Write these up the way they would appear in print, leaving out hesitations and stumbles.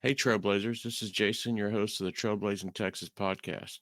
Hey, Trailblazers, this is Jason, your host of the Trailblazing Texas podcast.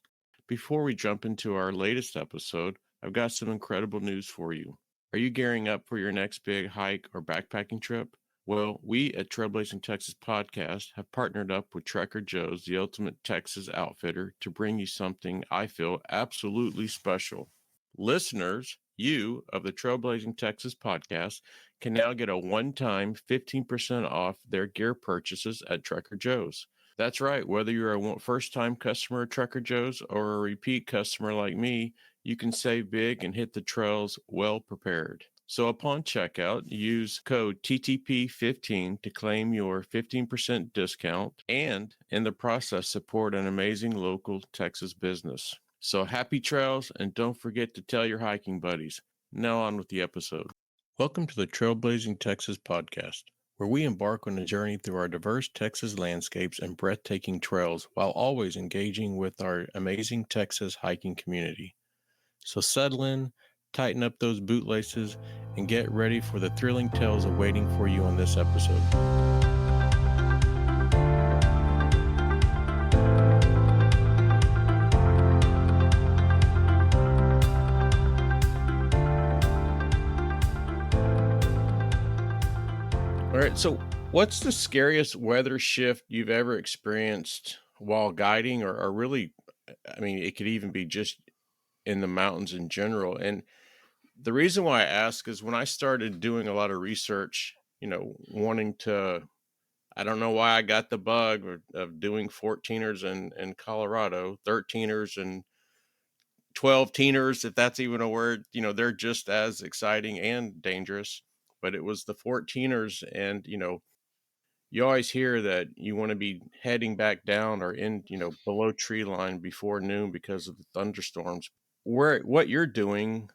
Before we jump into our latest episode, I've got some incredible news for you. Are you gearing up for your next big hike or backpacking trip? Well, we at Trailblazing Texas podcast have partnered up with Trekker Joe's, the ultimate Texas outfitter, to bring you something I feel absolutely special. Listeners, you of the Trailblazing Texas podcast can now get a one-time 15% off their gear purchases at Trekker Joe's. That's right, whether you're a first-time customer at Trekker Joe's or a repeat customer like me, you can save big and hit the trails well prepared. So upon checkout, use code TTP15 to claim your 15% discount and in the process support an amazing local Texas business. So happy trails, and don't forget to tell your hiking buddies. Now on with the episode. Welcome to the Trailblazing Texas podcast, where we embark on a journey through our diverse Texas landscapes and breathtaking trails while always engaging with our amazing Texas hiking community. So settle in, tighten up those bootlaces, and get ready for the thrilling tales awaiting for you on this episode. All right, so what's the scariest weather shift you've ever experienced while guiding, or really, I mean, it could even be just in the mountains in general? And the reason why I ask is when I started doing a lot of research, wanting to, I don't know why I got the bug of doing 14ers in Colorado, 13ers and 12-teeners, if that's even a word. They're just as exciting and dangerous, but it was the 14ers. And, you always hear that you want to be heading back down or in, below tree line before noon because of the thunderstorms. What you're doing,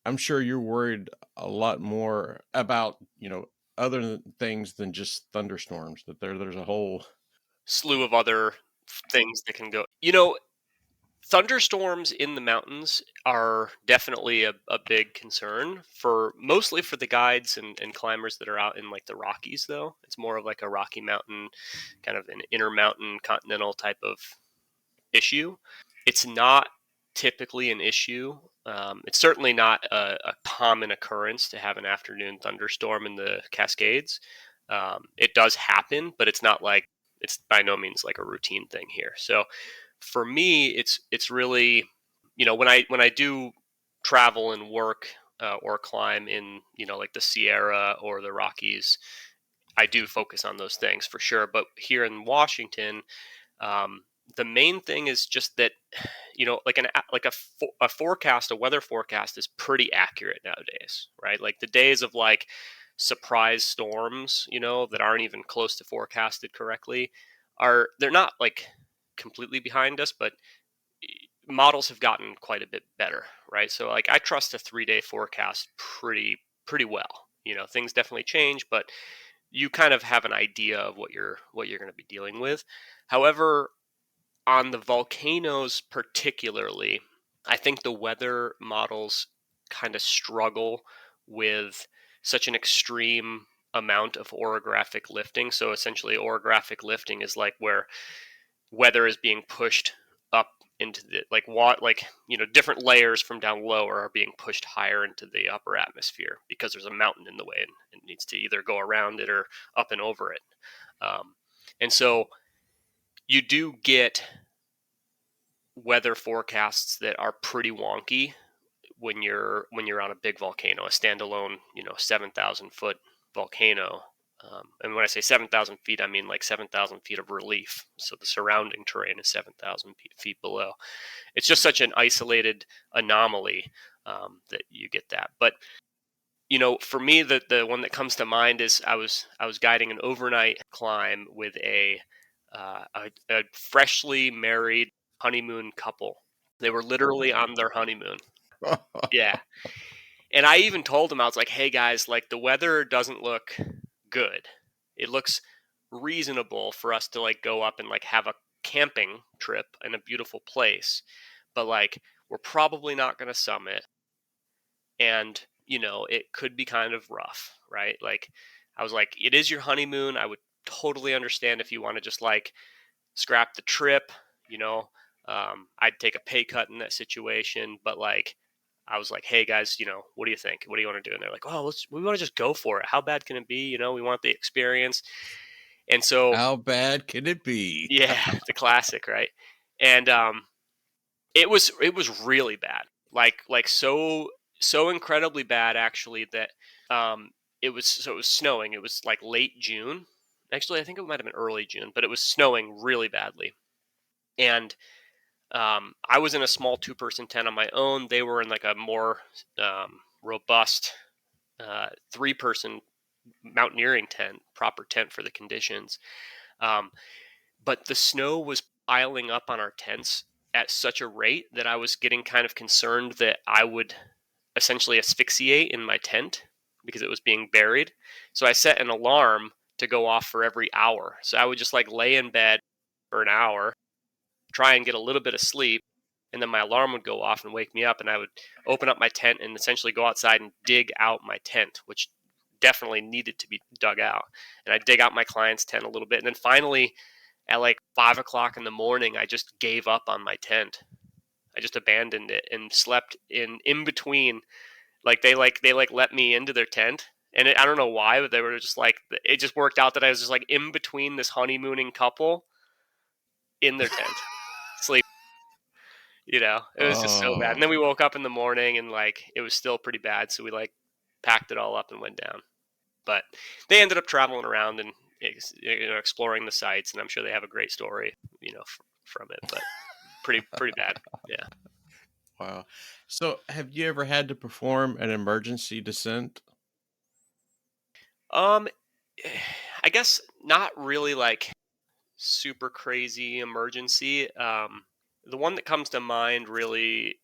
I'm sure you're worried a lot more about, other things than just thunderstorms, that there's a whole. Slew of other things that can go. Thunderstorms in the mountains are definitely a big concern for mostly for the guides and climbers that are out in like the Rockies, though. It's more of like a Rocky Mountain, kind of an intermountain continental type of issue. It's not typically an issue. It's certainly not a common occurrence to have an afternoon thunderstorm in the Cascades. It does happen, but it's by no means like a routine thing here. So for me, it's really, when I do travel and work or climb in like the Sierra or the Rockies, I do focus on those things for sure. But here in Washington, um, the main thing is just that like a forecast, a weather forecast is pretty accurate nowadays, right? Like the days of like surprise storms, that aren't even close to forecasted correctly, they're not like completely behind us, but models have gotten quite a bit better, right? So like I trust a 3-day forecast pretty well. Things definitely change, but you kind of have an idea of what you're going to be dealing with. However, on the volcanoes particularly, I think the weather models kind of struggle with such an extreme amount of orographic lifting. So essentially orographic lifting is like where weather is being pushed up into the different layers from down lower are being pushed higher into the upper atmosphere because there's a mountain in the way and it needs to either go around it or up and over it. And so you do get weather forecasts that are pretty wonky when you're on a big volcano, a standalone 7,000 foot volcano. And when I say 7,000 feet, I mean like 7,000 feet of relief. So the surrounding terrain is 7,000 feet below. It's just such an isolated anomaly that you get that. But for me, the one that comes to mind is I was guiding an overnight climb with a freshly married honeymoon couple. They were literally on their honeymoon. Yeah. And I even told them, I was like, hey guys, like the weather doesn't look good. It looks reasonable for us to like go up and like have a camping trip in a beautiful place. But like we're probably not going to summit. And, it could be kind of rough, right? Like I was like, it is your honeymoon. I would totally understand if you want to just like scrap the trip, you know. I'd take a pay cut in that situation, but like I was like, hey guys, what do you think? What do you want to do? And they're like, oh, we want to just go for it. How bad can it be? We want the experience. And so, How bad can it be? yeah, the classic, right? And it was really bad, like so incredibly bad actually that um, it was snowing. It was like late June. Actually, I think it might have been early June, but it was snowing really badly. And I was in a small two-person tent on my own. They were in like a more robust three-person mountaineering tent, proper tent for the conditions. Um, but the snow was piling up on our tents at such a rate that I was getting kind of concerned that I would essentially asphyxiate in my tent because it was being buried. So I set an alarm to go off for every hour. So I would just like lay in bed for an hour, try and get a little bit of sleep, and then my alarm would go off and wake me up, and I would open up my tent and essentially go outside and dig out my tent, which definitely needed to be dug out. And I dig out my client's tent a little bit, and then finally at like 5 o'clock in the morning, I just gave up on my tent. I just abandoned it and slept in between. Like they let me into their tent, and I don't know why, but they were just like it just worked out that I was just like in between this honeymooning couple in their tent, sleep. It was just so bad. And then we Oh, woke up in the morning and like it was still pretty bad, so we like packed it all up and went down. But they ended up traveling around and exploring the sites, and I'm sure they have a great story, from it. But pretty bad. Yeah. wow. So, have you ever had to perform an emergency descent? Um, I guess not really like super crazy emergency. The one that comes to mind really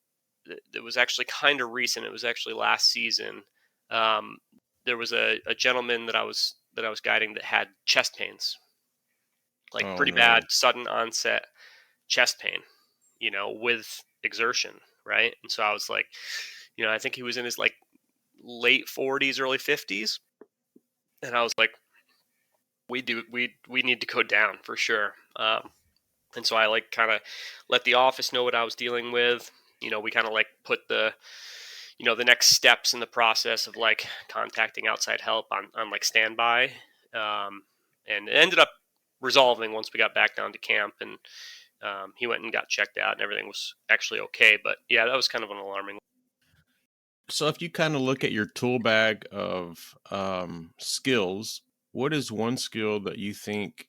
that was actually kind of recent. It was actually last season. Um, there was a gentleman that I was guiding that had chest pains, like Oh pretty bad, no. sudden onset chest pain. With exertion, right? And so I was like, I think he was in his like late 40s, early 50s, and I was like, we need to go down for sure. And so I like kind of let the office know what I was dealing with. We kind of like put the next steps in the process of like contacting outside help on like standby. Um, and it ended up resolving once we got back down to camp, and he went and got checked out and everything was actually okay. But yeah, that was kind of an alarming. So, if you kind of look at your tool bag of skills, what is one skill that you think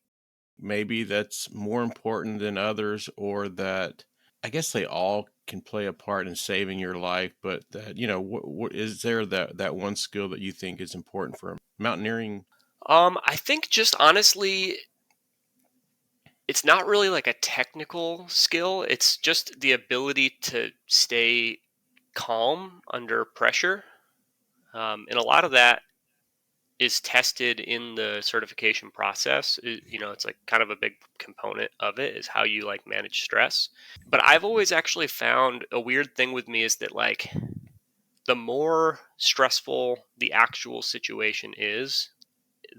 maybe that's more important than others, or that I guess they all can play a part in saving your life, but that what is there that one skill that you think is important for mountaineering? I think just honestly, it's not really like a technical skill. It's just the ability to stay calm under pressure. And a lot of that is tested in the certification process. It's like kind of a big component of it is how you like manage stress. But I've always actually found a weird thing with me is that like the more stressful the actual situation is,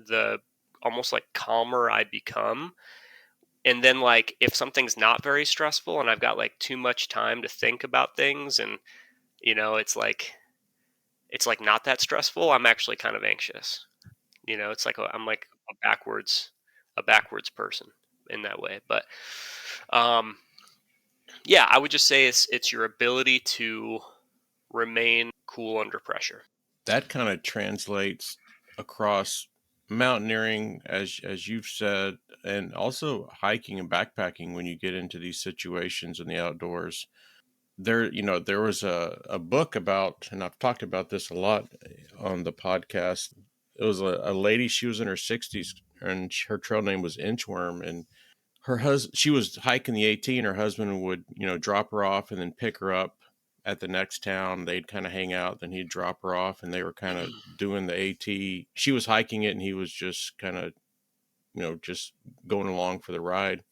the almost like calmer I become. And then like if something's not very stressful and I've got like too much time to think about things and it's like not that stressful, I'm actually kind of anxious. It's like I'm like a backwards person in that way. But um yeah, I would just say it's your ability to remain cool under pressure. That kind of translates across mountaineering, as you've said, and also hiking and backpacking when you get into these situations in the outdoors. There was a book about, and I've talked about this a lot on the podcast. It was a lady, she was in her 60s, and her trail name was Inchworm. And her husband, she was hiking the AT, and her husband would, drop her off and then pick her up at the next town. They'd kind of hang out, then he'd drop her off, and they were kind of doing the AT. She was hiking it, and he was just kind of, just going along for the ride.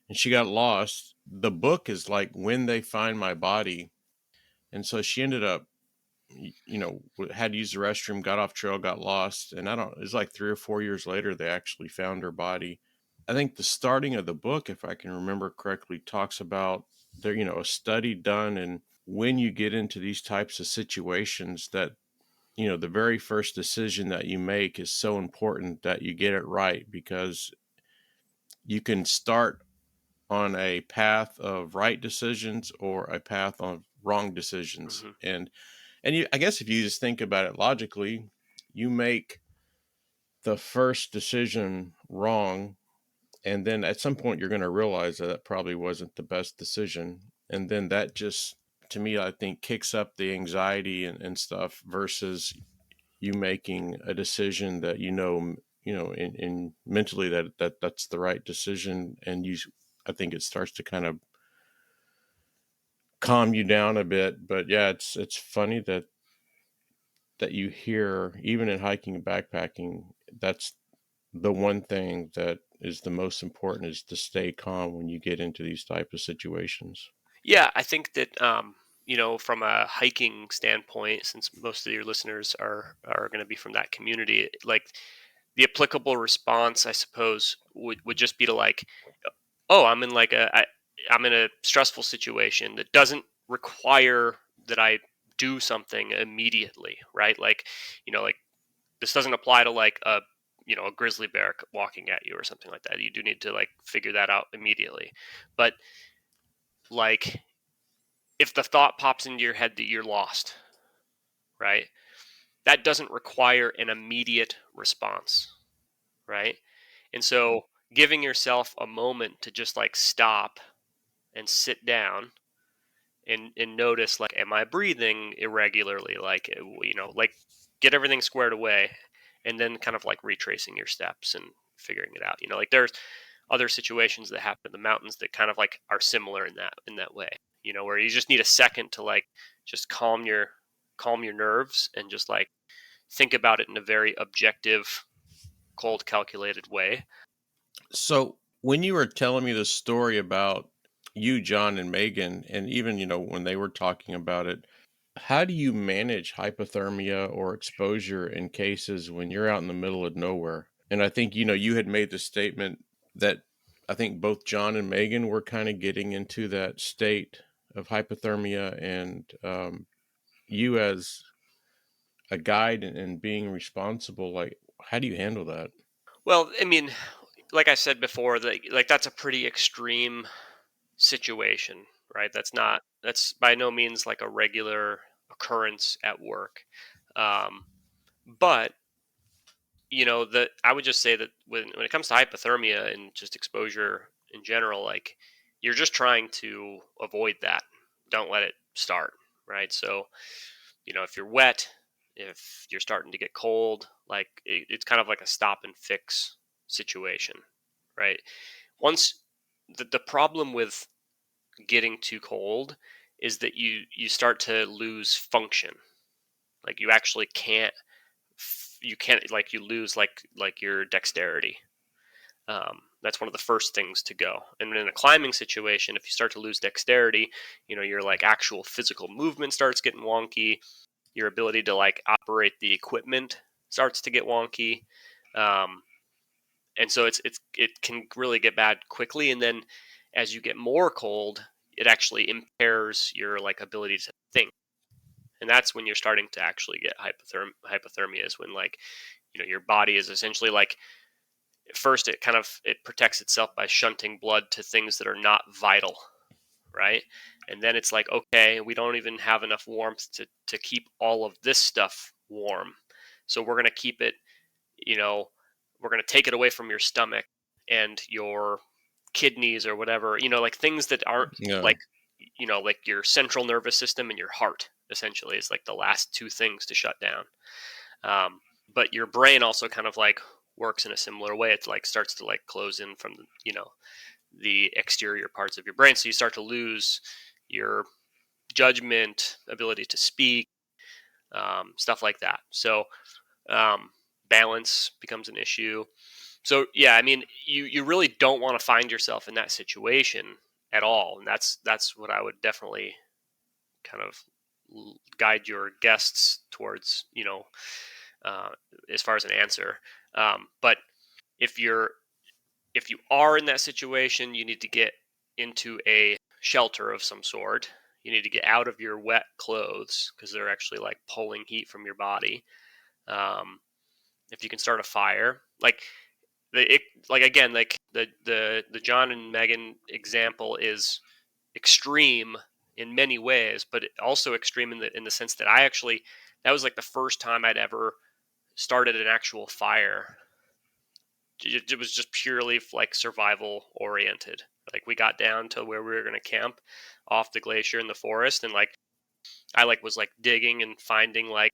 And she got lost. The book is like When They Find My Body. And so she ended up had to use the restroom, got off trail, got lost. And it was like 3 or 4 years later, they actually found her body. I think the starting of the book, if I can remember correctly, talks about there, a study done. And when you get into these types of situations, that, the very first decision that you make is so important that you get it right, because you can start on a path of right decisions or a path of wrong decisions. Hmm. I guess if you just think about it logically, you make the first decision wrong, and then at some point you're going to realize that probably wasn't the best decision. And then that just, to me, I think kicks up the anxiety and stuff, versus you making a decision that in mentally that's the right decision. And I think it starts to kind of calm you down a bit. But yeah, it's funny that you hear, even in hiking and backpacking, that's the one thing that is the most important, is to stay calm when you get into these type of situations. Yeah, I think that from a hiking standpoint, since most of your listeners are going to be from that community, like the applicable response, I suppose, would just be to like, oh, I'm in a stressful situation that doesn't require that I do something immediately, right? Like this doesn't apply to like a grizzly bear walking at you or something like that. You do need to like figure that out immediately. But like if the thought pops into your head that you're lost, right? That doesn't require an immediate response, right? And so giving yourself a moment to just like stop and sit down and notice, like, am I breathing irregularly, like, like get everything squared away, and then kind of like retracing your steps and figuring it out. Like there's other situations that happen in the mountains that kind of like are similar in that way, where you just need a second to like just calm your nerves and just like think about it in a very objective, cold, calculated way. So when you were telling me the story about you, John, and Megan, and even, when they were talking about it, how do you manage hypothermia or exposure in cases when you're out in the middle of nowhere? And I think, you had made the statement that I think both John and Megan were kind of getting into that state of hypothermia. And you, as a guide and being responsible, like, how do you handle that? Well, I mean, like I said before, like that's a pretty extreme situation, right? That's by no means like a regular occurrence at work. Um, but that I would just say that when it comes to hypothermia and just exposure in general, like you're just trying to avoid that. Don't let it start, right? So, if you're wet, if you're starting to get cold, like it's kind of like a stop and fix situation, right? Once the problem with getting too cold is that you start to lose function. Like you can't like you lose like your dexterity. That's one of the first things to go. And in a climbing situation, if you start to lose dexterity, your like actual physical movement starts getting wonky. Your ability to like operate the equipment starts to get wonky. Um, and so it can really get bad quickly. And then as you get more cold, it actually impairs your like ability to think. And that's when you're starting to actually get hypothermia, is when like your body is essentially like, first it protects itself by shunting blood to things that are not vital, right? And then it's like, okay, we don't even have enough warmth to keep all of this stuff warm, so we're going to keep it, you know we're going to take it away from your stomach and your kidneys or whatever, like things that aren't Yeah. like, like your central nervous system and your heart essentially is like the last two things to shut down. But your brain also kind of like works in a similar way. It like starts to like close in from the exterior parts of your brain, so you start to lose your judgment, ability to speak, stuff like that. So um, balance becomes an issue. So yeah, I mean, you really don't want to find yourself in that situation at all, and that's what I would definitely kind of guide your guests towards, uh, as far as an answer. But if you're if you are in that situation, you need to get into a shelter of some sort. You need to get out of your wet clothes because they're actually like pulling heat from your body. Um, if you can start a fire, like again, like the John and Megan example is extreme in many ways, but also extreme in the sense that that was like the first time I'd ever started an actual fire. It was just purely like survival oriented. Like we got down to where we were going to camp off the glacier in the forest, and like I like was like digging and finding like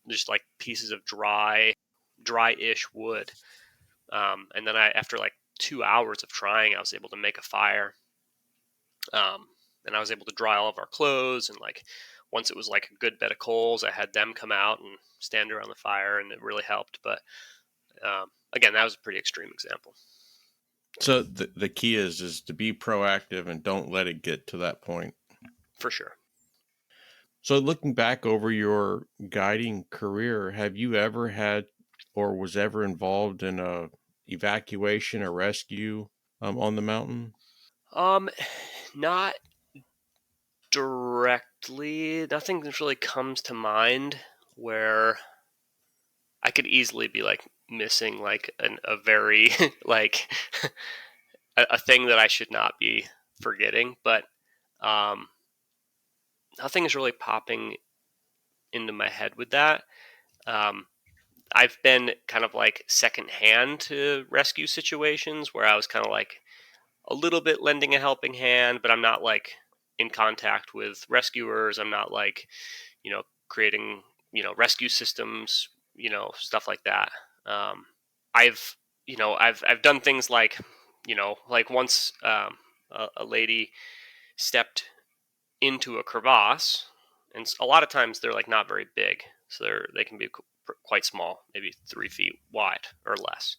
just like pieces of dry-ish wood. And then after like 2 hours of trying, I was able to make a fire. And I was able to dry all of our clothes, and like once it was like a good bed of coals, I had them come out and stand around the fire, and it really helped. But again, that was a pretty extreme example. So the key is to be proactive and don't let it get to that point. For sure. So looking back over your guiding career, have you ever had or was ever involved in a evacuation or rescue on the mountain? Um, Not directly. Nothing that really comes to mind where I could easily be like missing like a very like a thing that I should not be forgetting, but um, nothing is really popping into my head with that. Um, I've been kind of like secondhand to rescue situations where I was kind of like a little bit lending a helping hand, but I'm not like in contact with rescuers. I'm not like, creating, rescue systems, stuff like that. Um, I've, I've done things like, like once a lady stepped into a crevasse, and a lot of times they're like not very big, so they can be quite small, maybe 3 feet wide or less,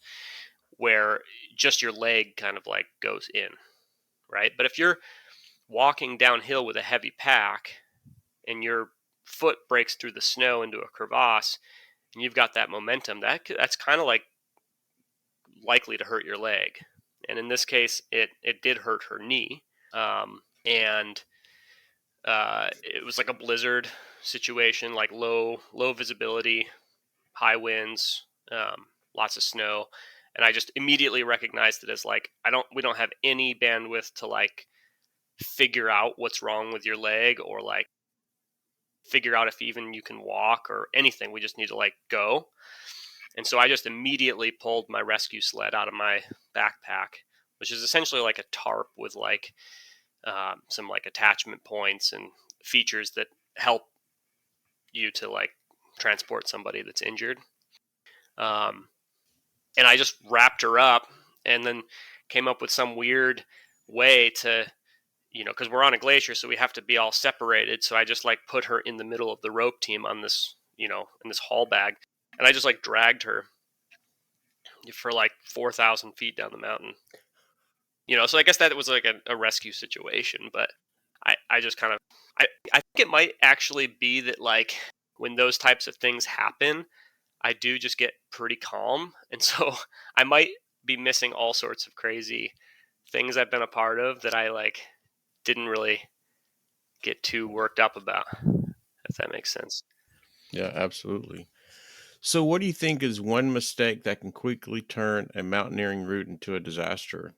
where just your leg kind of like goes in, right? But if you're walking downhill with a heavy pack and your foot breaks through the snow into a crevasse and you've got that momentum, that's kind of like likely to hurt your leg. And in this case, it did hurt her knee. And It was like a blizzard situation, like low visibility, high winds, lots of snow, and I just immediately recognized it as like we don't have any bandwidth to like figure out what's wrong with your leg or like figure out if even you can walk or anything. We just need to like go. And so I just immediately pulled my rescue sled out of my backpack, which is essentially like a tarp with like some like attachment points and features that help you to like transport somebody that's injured. Um, and I just wrapped her up and then came up with some weird way to, because we're on a glacier, so we have to be all separated. So I just like put her in the middle of the rope team on this, in this haul bag, and I just like dragged her for like 4,000 feet down the mountain. So I guess that was like a rescue situation, but I just kind of, I think it might actually be that like when those types of things happen, I do just get pretty calm. And so I might be missing all sorts of crazy things I've been a part of that I like didn't really get too worked up about, if that makes sense. Yeah, absolutely. So what do you think is one mistake that can quickly turn a mountaineering route into a disaster?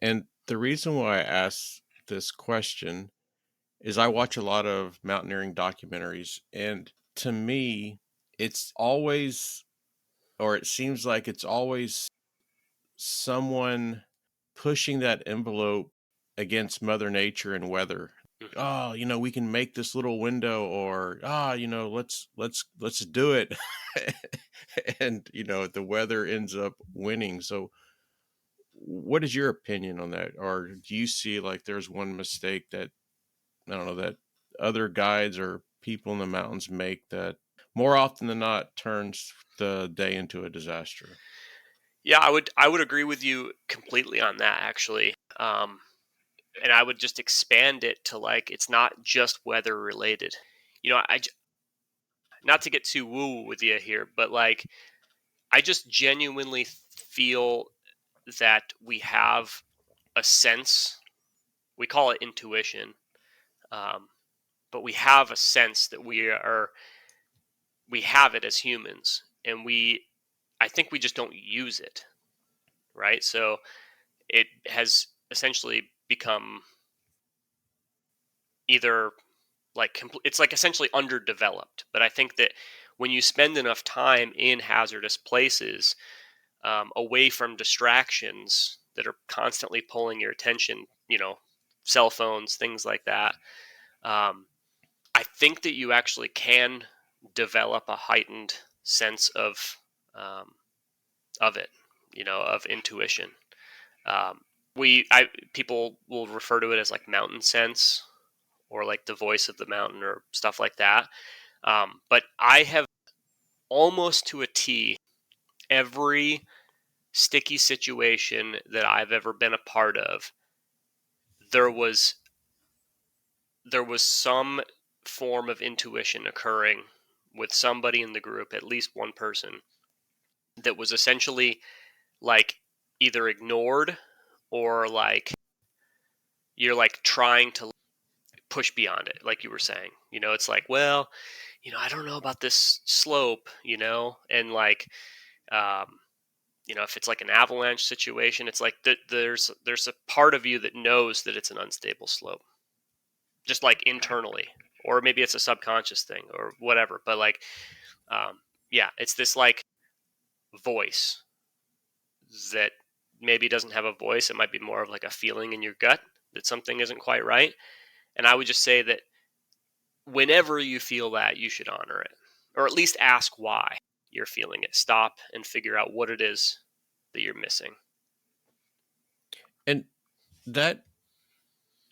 And the reason why I ask this question is I watch a lot of mountaineering documentaries, and to me, it's always, or it seems like it's always someone pushing that envelope against Mother Nature and weather. Hmm. Oh, we can make this little window, or let's do it. And the weather ends up winning. So what is your opinion on that? Or do you see like there's one mistake that I don't know that other guides or people in the mountains make that more often than not turns the day into a disaster? Yeah, I would agree with you completely on that actually. And I would just expand it to like it's not just weather related. not to get too woo with you here, but like I just genuinely feel that we have a sense. We call it intuition, um, but we have a sense that we have it as humans, and I think we just don't use it, right? So it has essentially become either it's like essentially underdeveloped. But I think that when you spend enough time in hazardous places, away from distractions that are constantly pulling your attention, cell phones, things like that, um, I think that you actually can develop a heightened sense um, of it, of intuition. Um, People will refer to it as like mountain sense, or like the voice of the mountain, or stuff like that. But I have, almost to a T, every sticky situation that I've ever been a part of, there was some form of intuition occurring with somebody in the group, at least one person, that was essentially like either ignored, or like you're like trying to push beyond it, like you were saying. It's like, well, I don't know about this slope, and like, um, if it's like an avalanche situation, it's like there's a part of you that knows that it's an unstable slope, just like internally, or maybe it's a subconscious thing or whatever. But like, yeah, it's this like voice that maybe doesn't have a voice. It might be more of like a feeling in your gut that something isn't quite right. And I would just say that whenever you feel that, you should honor it, or at least ask why you're feeling it. Stop and figure out what it is that you're missing. And that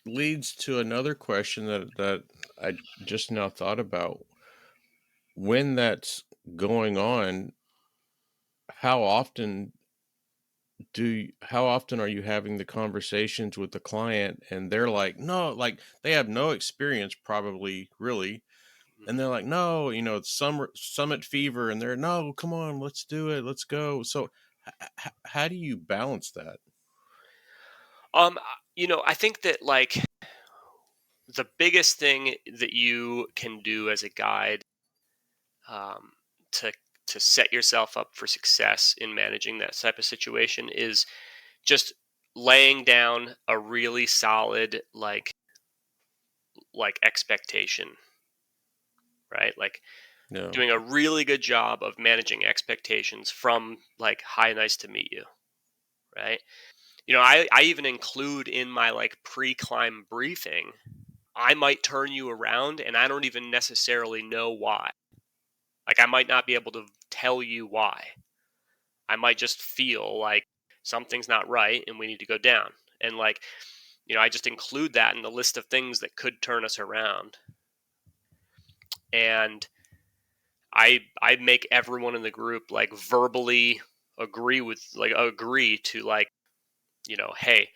leads to another question that I just now thought about. When that's going on, how often how often are you having the conversations with the client and they're like, no, like they have no experience probably really, and they're like, no, it's summer summit fever, and they're, no, come on, let's do it, let's go. So how do you balance that? Um, I think that like the biggest thing that you can do as a guide, um, to set yourself up for success in managing that type of situation, is just laying down a really solid like expectation, right? Like No. doing a really good job of managing expectations from like, hi, nice to meet you, right? I even include in my like pre-climb briefing, I might turn you around and I don't even necessarily know why. Like I might not be able to tell you why. I might just feel like something's not right and we need to go down. And like, I just include that in the list of things that could turn us around. And I make everyone in the group like verbally agree to like, hey,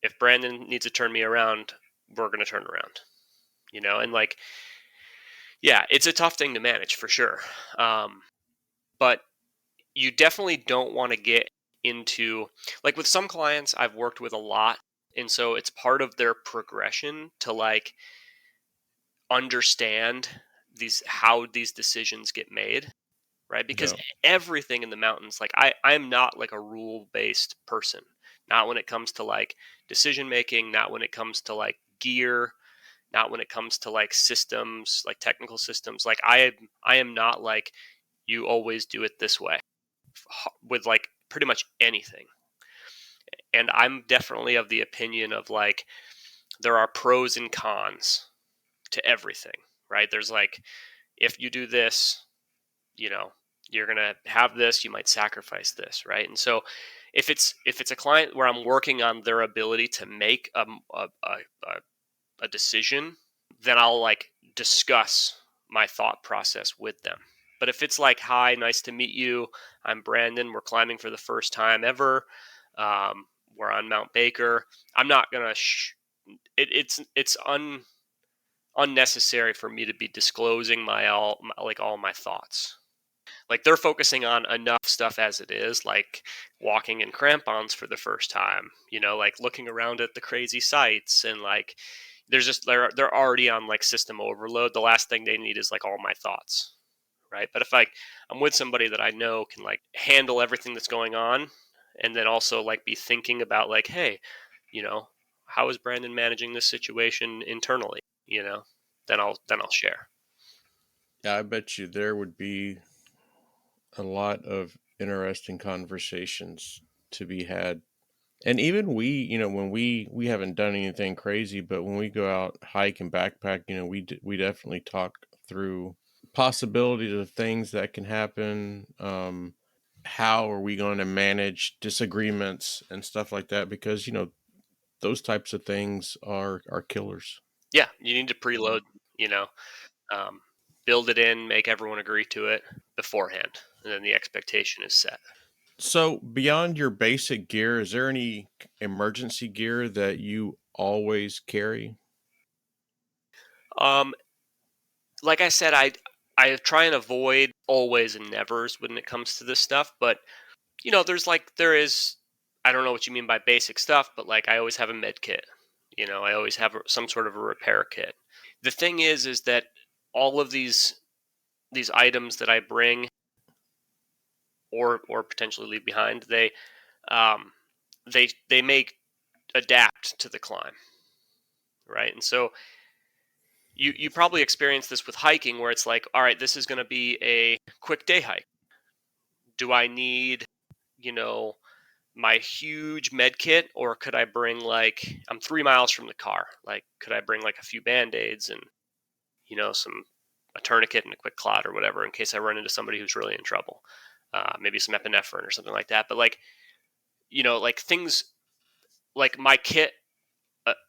if Brandon needs to turn me around, we're going to turn around, and like, yeah, it's a tough thing to manage for sure. But you definitely don't want to get into, like, with some clients I've worked with a lot. And so it's part of their progression to like understand how these decisions get made, right? Because No. everything in the mountains, like I'm not like a rule based person. Not when it comes to like decision making, not when it comes to like gear, not when it comes to like systems, like technical systems. Like I am not like, you always do it this way with like pretty much anything. And I'm definitely of the opinion of like, there are pros and cons to everything, right? There's like, if you do this, you know, you're going to have this, you might sacrifice this, right? And so if it's a client where I'm working on their ability to make a decision, then I'll like discuss my thought process with them. But if it's like, hi, nice to meet you, I'm Brandon, we're climbing for the first time ever, um, we're on Mount Baker, I'm not gonna it's unnecessary for me to be disclosing all my thoughts. Like they're focusing on enough stuff as it is, like walking in crampons for the first time, like looking around at the crazy sights, and like they're already on like system overload. The last thing they need is like all my thoughts, right? But if I'm with somebody that I know can like handle everything that's going on, and then also like be thinking about like, hey, you know, how is Brandon managing this situation internally? Then I'll share. Yeah, I bet you there would be a lot of interesting conversations to be had. And even we, when we haven't done anything crazy, but when we go out hike and backpack, we definitely talk through possibilities of things that can happen. How are we going to manage disagreements and stuff like that? Because those types of things are killers. Yeah, you need to preload. You know, um, build it in, make everyone agree to it beforehand, and then the expectation is set. So beyond your basic gear, is there any emergency gear that you always carry? Um, like I said, I try and avoid always and nevers when it comes to this stuff, but there is. I don't know what you mean by basic stuff, but like I always have a med kit. I always have some sort of a repair kit. The thing is that all of these items that I bring or potentially leave behind, um, they make adapt to the climb, right? And so you probably experience this with hiking, where it's like, all right, this is going to be a quick day hike. Do I need you know my huge med kit, or could I bring, like, I'm 3 miles from the car, like could I bring like a few band-aids and some a tourniquet and a quick clot or whatever in case I run into somebody who's really in trouble, maybe some epinephrine or something like that. But like like things like my kit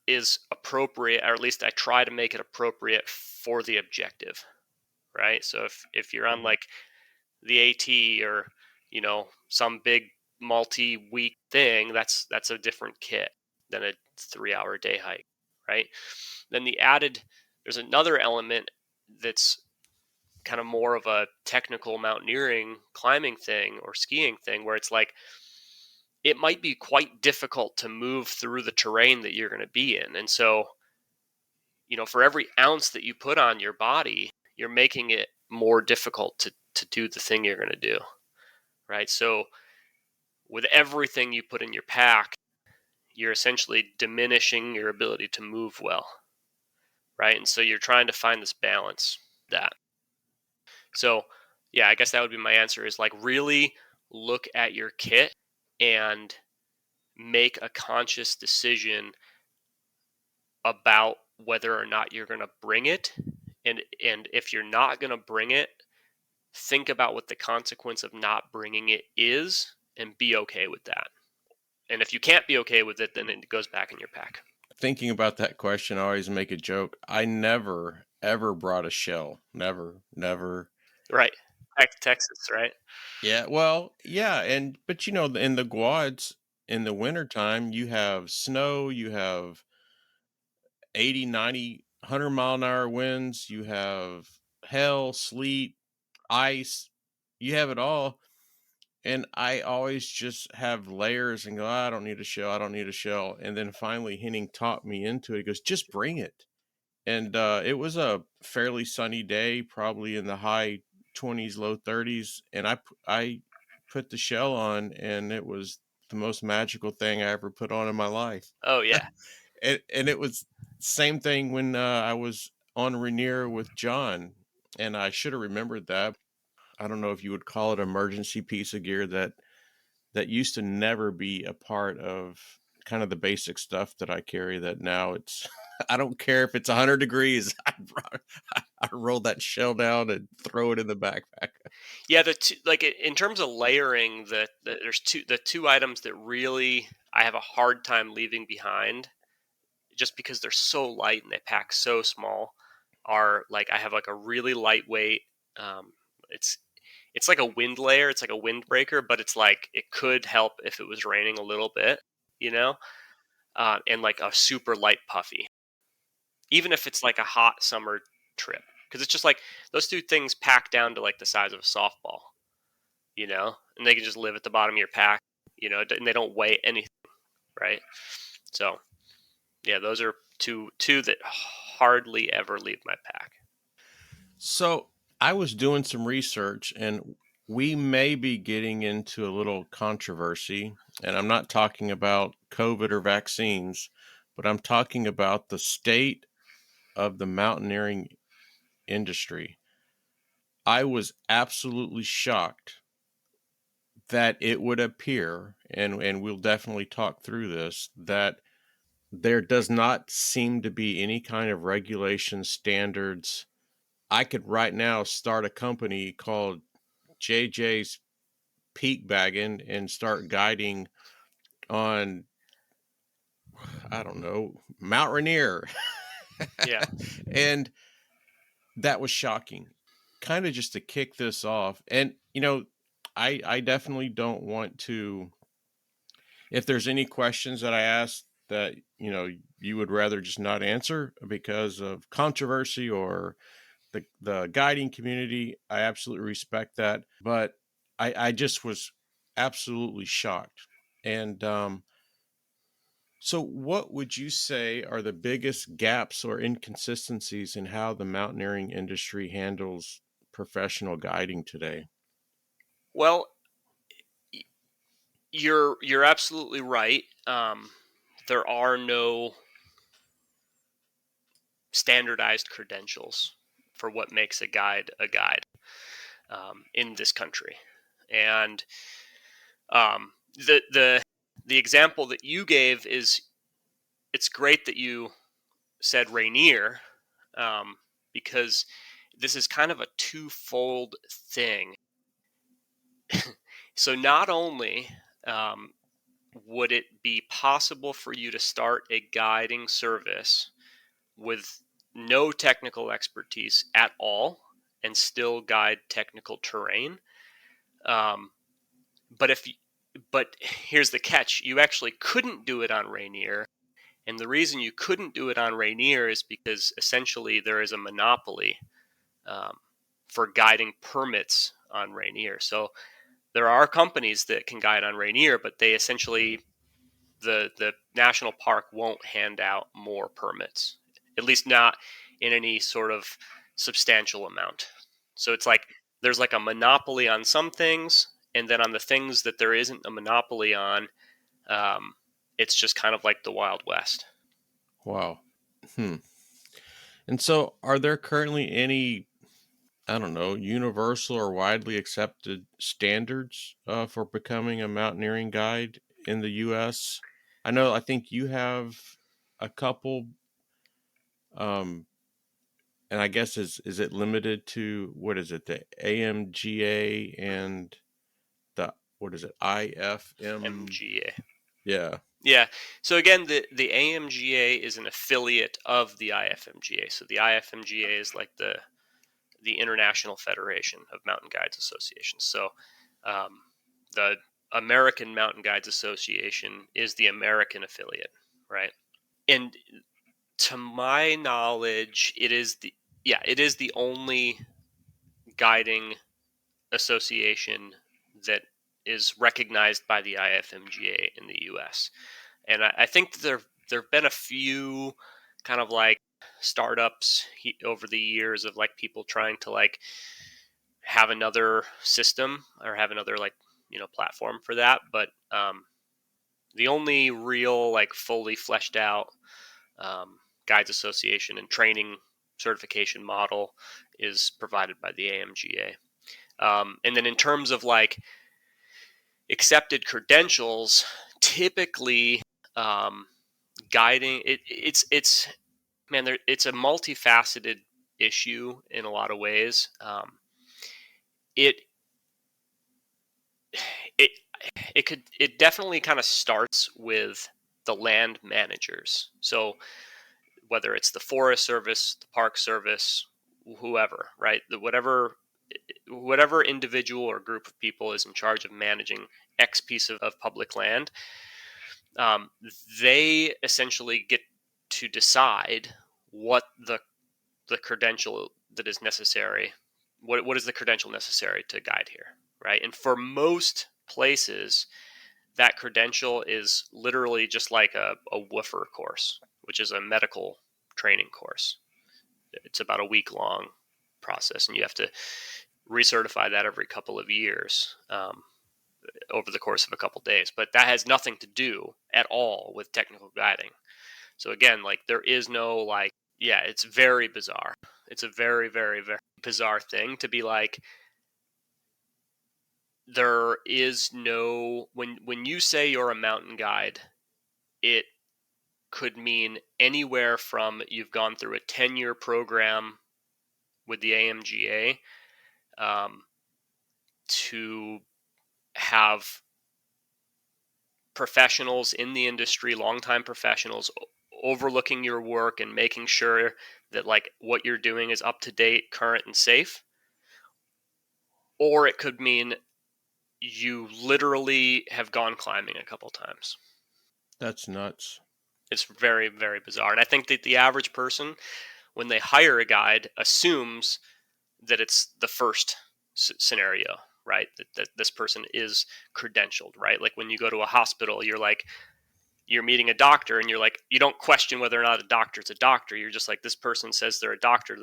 is appropriate, or at least I try to make it appropriate for the objective, right? So if you're on like the AT, or some big multi-week thing, that's a different kit than a 3-hour day hike, right? Then there's another element that's kind of more of a technical mountaineering climbing thing or skiing thing, where it's like it might be quite difficult to move through the terrain that you're going to be in. And so for every ounce that you put on your body, you're making it more difficult to do the thing you're going to do, right? So with everything you put in your pack, you're essentially diminishing your ability to move well, right? And so you're trying to find this balance. That So yeah, I guess that would be my answer, is like really look at your kit and make a conscious decision about whether or not you're going to bring it. And if you're not going to bring it, think about what the consequence of not bringing it is, and be okay with that. And if you can't be okay with it, then it goes back in your pack. Thinking about that question, I always make a joke. I never ever brought a shell. Never, never. Right. Texas, right? Yeah, well, yeah, but in the quads in the wintertime, you have snow, you have 80, 90, 100-mile-an-hour winds, you have hail, sleet, ice, you have it all. And I always just have layers and go, I don't need a shell, I don't need a shell. And then finally Henning taught me into it. He goes, just bring it. And it was a fairly sunny day, probably in the high 20s, low 30s. And I put the shell on, and it was the most magical thing I ever put on in my life. Oh yeah. And it was same thing when I was on Rainier with John, and I should have remembered that. I don't know if you would call it emergency piece of gear that used to never be a part of kind of the basic stuff that I carry, that now it's I don't care if it's 100 degrees. I roll that shell down and throw it in the backpack. Yeah, like in terms of layering, there's the two items that really I have a hard time leaving behind, just because they're so light and they pack so small, are like I have like a really lightweight. Um, it's it's like a wind layer. It's like a windbreaker, but it's like it could help if it was raining a little bit, you know. And like a super light puffy. even if it's like a hot summer trip, because it's just like those two things pack down to like the size of a softball, and they can just live at the bottom of your pack, and they don't weigh anything, right? So yeah, those are two that hardly ever leave my pack. So I was doing some research, and we may be getting into a little controversy. And I'm not talking about COVID or vaccines, but I'm talking about the state of the mountaineering industry. I was absolutely shocked that it would appear, and we'll definitely talk through this, that there does not seem to be any kind of regulation standards. I could right now start a company called JJ's Peak Bagging and start guiding on, I don't know, Mount Rainier. Yeah. And that was shocking. Kind of just to kick this off. And, I definitely don't want to, if there's any questions that I ask that, you would rather just not answer because of controversy or the guiding community, I absolutely respect that. But I just was absolutely shocked. And so, what would you say are the biggest gaps or inconsistencies in how the mountaineering industry handles professional guiding today? Well, you're absolutely right. There are no standardized credentials for what makes a guide in this country, and um, the example that you gave is it's great that you said Rainier, um, because this is kind of a twofold thing. So not only um, would it be possible for you to start a guiding service with no technical expertise at all and still guide technical terrain, um, but but here's the catch: you actually couldn't do it on Rainier, and the reason you couldn't do it on Rainier is because essentially there is a monopoly um, for guiding permits on Rainier. So there are companies that can guide on Rainier, but they essentially the national park won't hand out more permits, at least not in any sort of substantial amount. So it's like there's like a monopoly on some things, and then on the things that there isn't a monopoly on, um, it's just kind of like the Wild West. Wow. Hmm. And so, are there currently any, I don't know, universal or widely accepted standards for becoming a mountaineering guide in the U.S.? I think you have a couple. Um, and I guess is it limited to, what is it, the AMGA and the, what is it, IFM? MGA. Yeah. Yeah. So again, the AMGA is an affiliate of the IFMGA. So the IFMGA is like the International Federation of Mountain Guides Associations. So um, the American Mountain Guides Association is the American affiliate, right? And to my knowledge, it is the only guiding association that is recognized by the IFMGA in the U.S. And I think there have been a few kind of like startups over the years of like people trying to like have another system or have another like platform for that, but the only real like fully fleshed out um, guides association and training certification model is provided by the AMGA. And then in terms of like accepted credentials, typically um, guiding it's man, it's a multifaceted issue in a lot of ways. It it it definitely kind of starts with the land managers. So whether it's the Forest Service, the Park Service, whoever, right? Whatever individual or group of people is in charge of managing X piece of public land, um, they essentially get to decide what the credential that is necessary. What is the credential necessary to guide here, right? And for most places, that credential is literally just like a woofer course, which is a medical training course. It's about a week long process, and you have to recertify that every couple of years, over the course of a couple days. But that has nothing to do at all with technical guiding. So again, like there is no like, yeah, it's very bizarre. It's a very, very, very bizarre thing to be like, there is no, when you say you're a mountain guide, it could mean anywhere from you've gone through a 10-year program with the AMGA, to have professionals in the industry, longtime professionals, overlooking your work and making sure that like what you're doing is up to date, current, and safe. Or it could mean you literally have gone climbing a couple times. That's nuts. It's very, very bizarre. And I think that the average person, when they hire a guide, assumes that it's the first scenario, right? That this person is credentialed, right? Like when you go to a hospital, you're like, you're meeting a doctor and you're like, you don't question whether or not a doctor's a doctor. You're just like, this person says they're a doctor,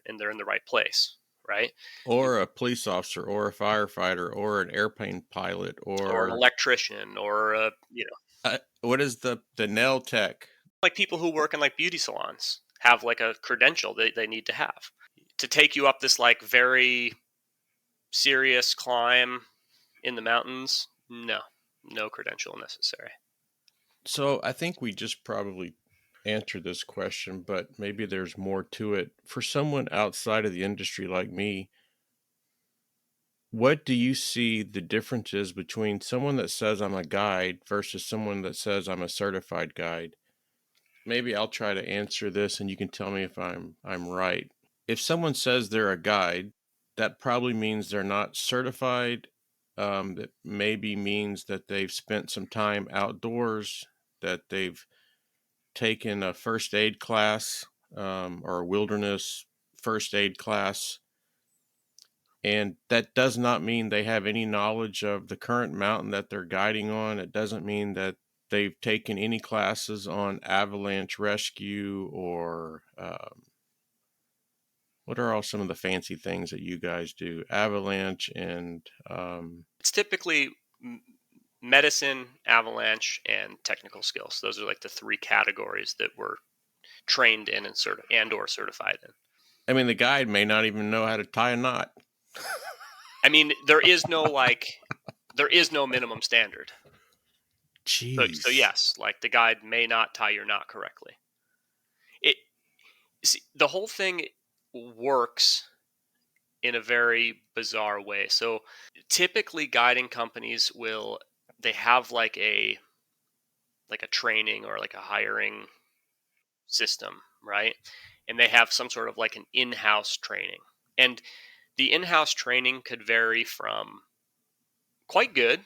and they're in the right place, right? You, Or a police officer, or a firefighter, or an airplane pilot, or an or electrician, or a, what is the nail tech? like people who work in like beauty salons have like a credential they need to have to take you up this like very serious climb in the mountains. No, no credential necessary. So I think we just probably answered this question, but maybe there's more to it. For someone outside of the industry like me, what do you see the differences between someone that says I'm a guide versus someone that says I'm a certified guide? Maybe I'll try to answer this and you can tell me if I'm right. If someone says they're a guide, that probably means they're not certified. That maybe means that they've spent some time outdoors, that they've taken a first aid class, or a wilderness first aid class. And that does not mean they have any knowledge of the current mountain that they're guiding on. It doesn't mean that they've taken any classes on avalanche rescue or what are all some of the fancy things that you guys do? Avalanche and It's typically medicine, avalanche, and technical skills. Those are like the three categories that we're trained in and or certified in. I mean, the guide may not even know how to tie a knot. I mean, there is no minimum standard. So Jeez. yes, like the guide may not tie your knot correctly. It See, the whole thing works in a very bizarre way. So typically guiding companies will, they have like a training or like a hiring system, right? And they have some sort of like an in-house training. And the in-house training could vary from quite good,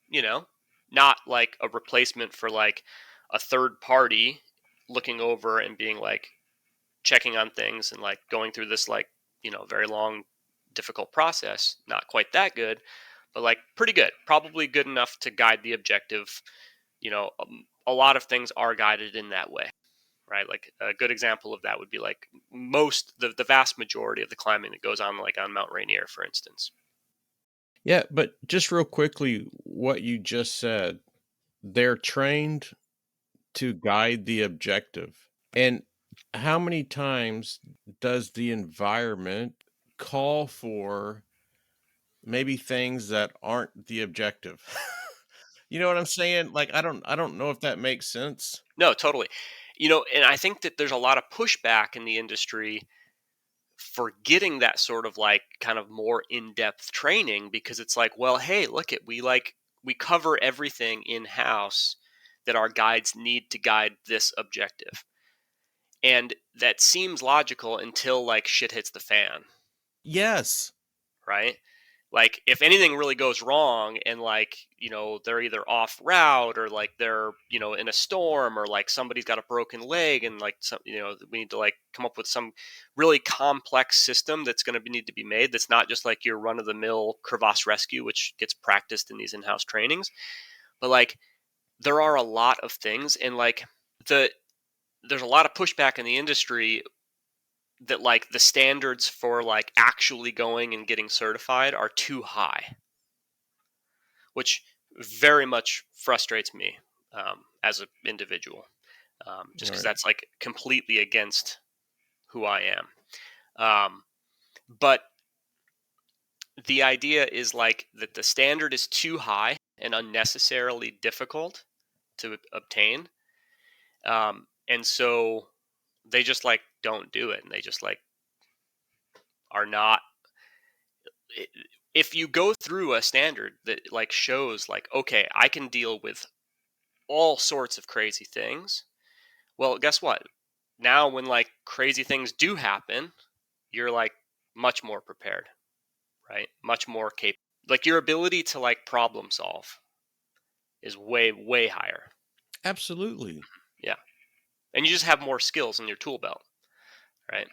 you know, not like a replacement for like a third party looking over and being like checking on things and like going through this like, very long difficult process, not quite that good, but like pretty good, probably good enough to guide the objective. A lot of things are guided in that way, right? Like a good example of that would be like the vast majority of the climbing that goes on like on Mount Rainier, for instance. Yeah, but just real quickly, what you just said, they're trained to guide the objective. And how many times does the environment call for maybe things that aren't the objective? You know what I'm saying? Like I don't know if that makes sense. No, totally. And I think that there's a lot of pushback in the industry for getting that sort of like kind of more in-depth training, because it's like, well, hey, look at we cover everything in house that our guides need to guide this objective. And that seems logical until like shit hits the fan, Yes. right? Like if anything really goes wrong and like, they're either off route or like they're, in a storm or like somebody's got a broken leg and like some, we need to like come up with some really complex system that's going to need to be made. That's not just like your run of the mill crevasse rescue, which gets practiced in these in-house trainings, but like there are a lot of things and like the, there's a lot of pushback in the industry that like the standards for like actually going and getting certified are too high, which very much frustrates me as an individual, just because Right. that's like completely against who I am. But the idea is like that the standard is too high and unnecessarily difficult to obtain, and so they just like don't do it, and they just like are not. If you go through a standard that like shows like, okay, I can deal with all sorts of crazy things. Well, guess what? Now, when like crazy things do happen, you're like much more prepared, right? Much more capable. Like your ability to like problem solve is way, way higher. Absolutely. Yeah. And you just have more skills in your tool belt, right?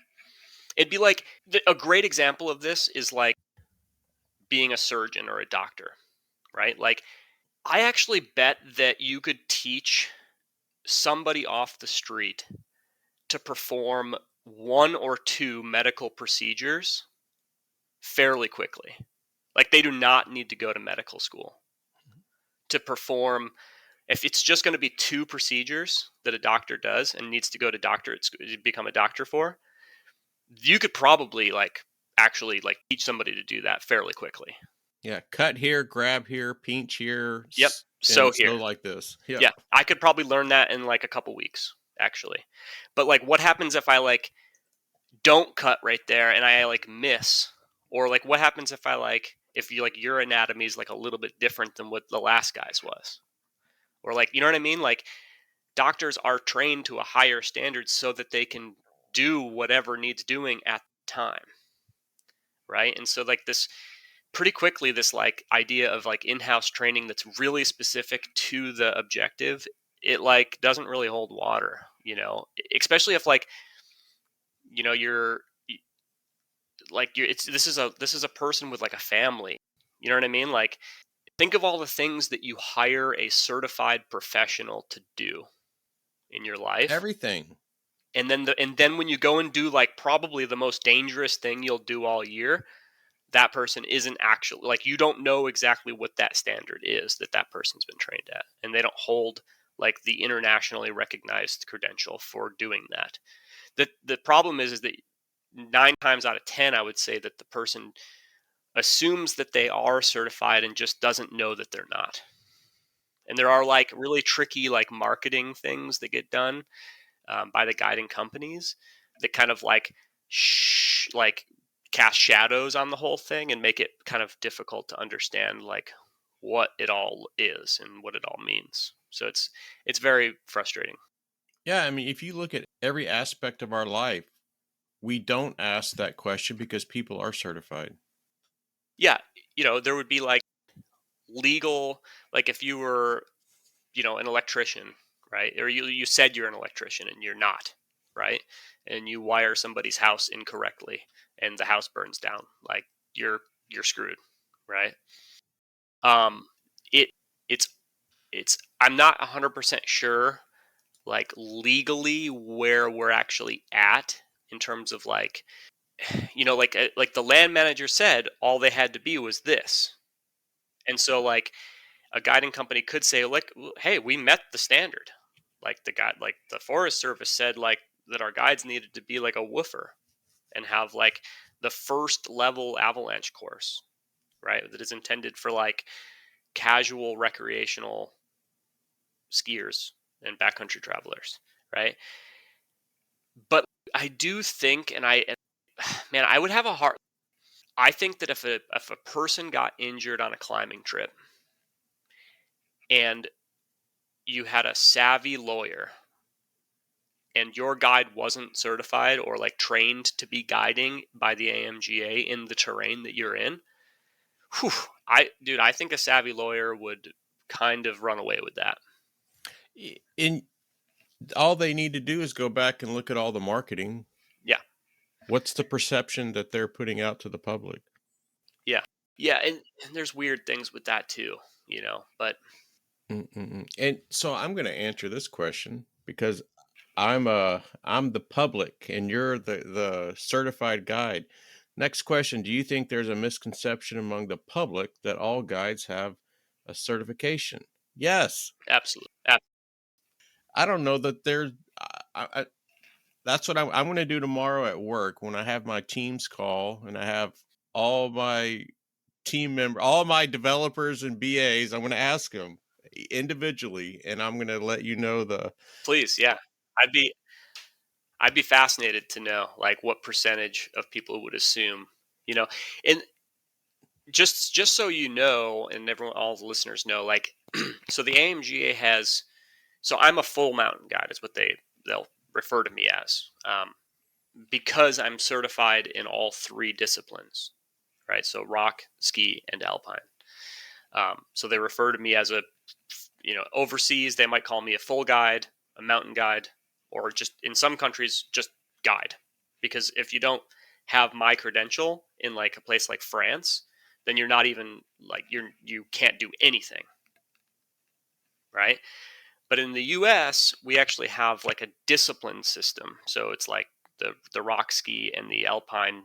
It'd be like a great example of this is like being a surgeon or a doctor, right? Like, I actually bet that you could teach somebody off the street to perform one or two medical procedures fairly quickly. Like they do not need to go to medical school to perform. If it's just going to be two procedures that a doctor does and needs to go to doctorate school to become a doctor for, you could probably like actually like teach somebody to do that fairly quickly. Yeah. Cut here, grab here, pinch here, Yep. So and here, so like this. Yeah. yeah, I could probably learn that in like a couple weeks actually. But like what happens if I like don't cut right there and I like miss, or like what happens if I like if you like your anatomy is like a little bit different than what the last guy's was, or like you know what I mean? Like doctors are trained to a higher standard so that they can do whatever needs doing at the time, right? And so like this pretty quickly this like idea of like in-house training that's really specific to the objective, it like doesn't really hold water, especially if like you're like you're it's this is a person with like a family, you know what I mean? Like think of all the things that you hire a certified professional to do in your life, Everything. and then when you go and do like probably the most dangerous thing you'll do all year, that person isn't actually like you don't know exactly what that standard is that that person's been trained at, and they don't hold like the internationally recognized credential for doing that. The problem is that 9 times out of 10 I would say that the person assumes that they are certified and just doesn't know that they're not. And there are like really tricky like marketing things that get done by the guiding companies that kind of like like cast shadows on the whole thing and make it kind of difficult to understand like what it all is and what it all means. So it's very frustrating. Yeah. I mean, if you look at every aspect of our life, we don't ask that question because people are certified. Yeah, there would be like legal, like if you were, an electrician, right? Or you said you're an electrician and you're not, right? And you wire somebody's house incorrectly and the house burns down, like you're screwed, right? Um it it's it's I'm not 100% sure like legally where we're actually at in terms of like like the land manager said all they had to be was this. And so like a guiding company could say like, hey, we met the standard, like the guy like the forest service said like that our guides needed to be like a woofer and have like the first level avalanche course, right, that is intended for like casual recreational skiers and backcountry travelers, right? But I do think, man, I would have a hard, I think that if a person got injured on a climbing trip and you had a savvy lawyer and your guide wasn't certified or like trained to be guiding by the AMGA in the terrain that you're in, Whew, I think a savvy lawyer would kind of run away with that. And all they need to do is go back and look at all the marketing. Yeah, What's the perception that they're putting out to the public? yeah, yeah, and there's weird things with that too, but And so I'm going to answer this question because I'm the public and you're the certified guide. Next question, do you think there's a misconception among the public that all guides have a certification? Yes. absolutely. I don't know that there's that's what I'm going to do tomorrow at work when I have my teams call and I have all my all my developers and BAs. I'm going to ask them individually, and I'm going to let you know the. Please, yeah. I'd be I'd be fascinated to know like what percentage of people would assume, you know, and just so you know, and everyone, all the listeners know, like, so the AMGA has, so I'm a full mountain guide, is what they'll refer to me as, because I'm certified in all three disciplines, right? So rock, ski, and alpine. So they refer to me as a, overseas, they might call me a full guide, a mountain guide, or just in some countries, just guide. Because if you don't have my credential in like a place like France, then you're not even like you can't do anything, right? But in the US, we actually have like a discipline system. So it's like the rock ski and the alpine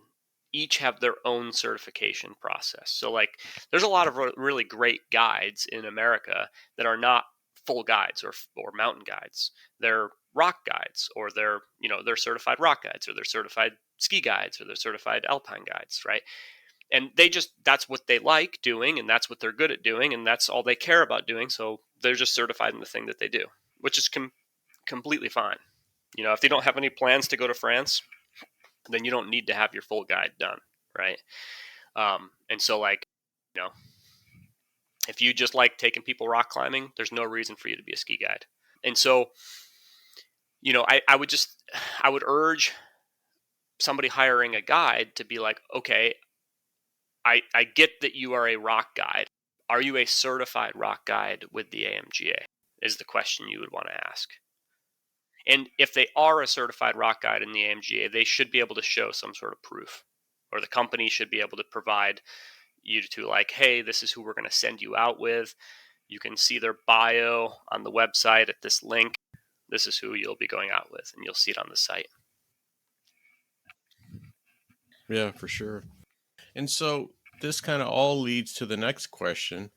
each have their own certification process. So like there's a lot of really great guides in America that are not full guides or mountain guides. They're rock guides, or they're certified rock guides, or they're certified ski guides, or they're certified alpine guides, right? And that's what they like doing, and that's what they're good at doing, and that's all they care about doing, so they're just certified in the thing that they do, which is completely fine. If they don't have any plans to go to France, then you don't need to have your full guide done, right? And so like, you know if you just like taking people rock climbing, there's no reason for you to be a ski guide. And so I would urge somebody hiring a guide to be like, okay, I get that you are a rock guide. Are you a certified rock guide with the AMGA? Is the question you would want to ask. And if they are a certified rock guide in the AMGA, they should be able to show some sort of proof, or the company should be able to provide you to, like, hey, this is who we're going to send you out with. You can see their bio on the website at this link. This is who you'll be going out with, and you'll see it on the site. Yeah, for sure. And so this kind of all leads to the next question.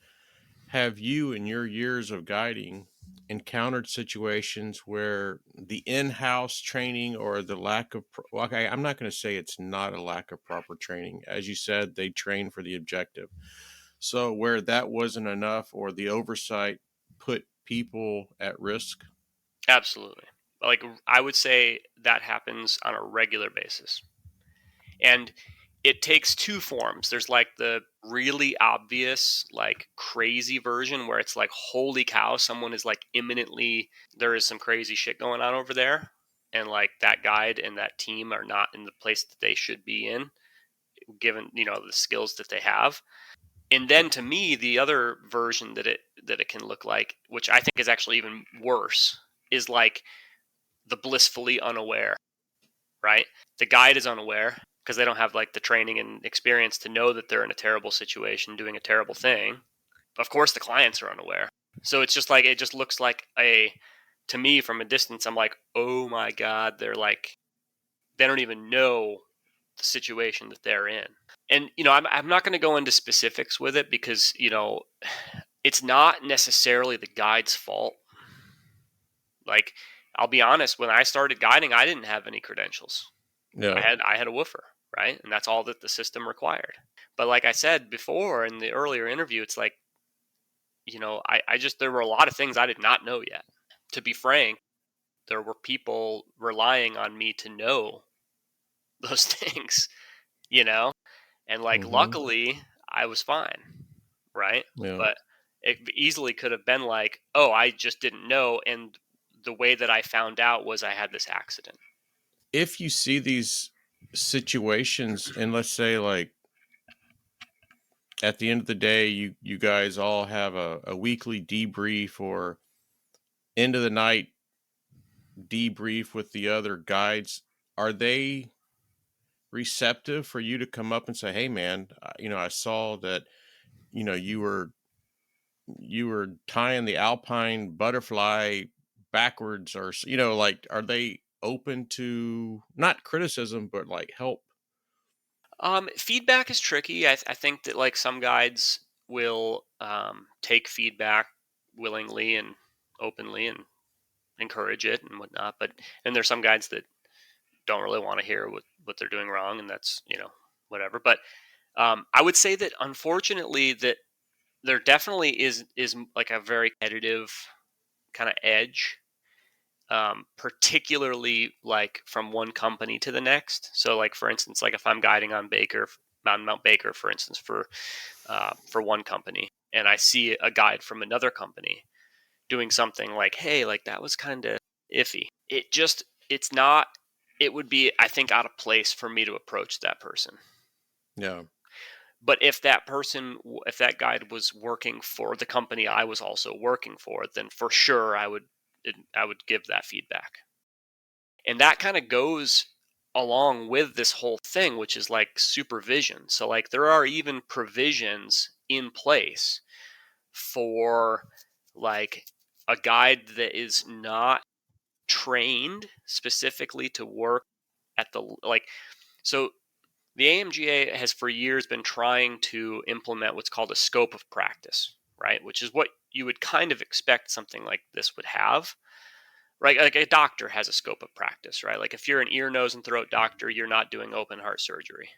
Have you, in your years of guiding, encountered situations where the in-house training or the lack of well, okay, I'm not going to say it's not a lack of proper training. As you said, they train for the objective. So where that wasn't enough or the oversight put people at risk? Absolutely. Like, I would say that happens on a regular basis. And it takes two forms. There's like the really obvious, like crazy version where it's like, holy cow, someone is like imminently, there is some crazy shit going on over there. And like that guide and that team are not in the place that they should be in, given, the skills that they have. And then to me, the other version that it can look like, which I think is actually even worse, is like the blissfully unaware, right? The guide is unaware because they don't have like the training and experience to know that they're in a terrible situation doing a terrible thing. Of course, the clients are unaware. So it's just like, it just looks like to me from a distance, I'm like, oh my God, they don't even know the situation that they're in. And, I'm not going to go into specifics with it because, it's not necessarily the guide's fault. Like, I'll be honest, when I started guiding, I didn't have any credentials. I Yeah. had I had a woofer, right? And that's all that the system required. But like I said before in the earlier interview, it's like, I just, there were a lot of things I did not know yet. To be frank, there were people relying on me to know those things, you know? And like Mhm. luckily I was fine, right? Yeah. But it easily could have been like, oh, I just didn't know, and the way that I found out was I had this accident. If you see these situations and let's say like at the end of the day, you guys all have a weekly debrief or end of the night debrief with the other guides. Are they receptive for you to come up and say, "Hey, man, I saw that you were tying the alpine butterfly backwards, or like, are they open to not criticism but like help?" Feedback is tricky. I think that like some guides will take feedback willingly and openly and encourage it and whatnot. But and there's some guides that don't really want to hear what they're doing wrong, and that's whatever. But I would say that unfortunately that there definitely is like a very competitive kind of edge, particularly like from one company to the next. So like for instance, like if I'm guiding on Mount Baker, for instance, for one company, and I see a guide from another company doing something like, hey, like that was kind of iffy. It's not. It would be, I think, out of place for me to approach that person. Yeah. But if that guide was working for the company I was also working for, then for sure I would give that feedback. And that kind of goes along with this whole thing, which is like supervision. So like there are even provisions in place for like a guide that is not trained specifically to work at the like so the AMGA has for years been trying to implement what's called a scope of practice, right? Which is what you would kind of expect something like this would have, right? Like a doctor has a scope of practice, right? Like if you're an ear, nose, and throat doctor, you're not doing open heart surgery,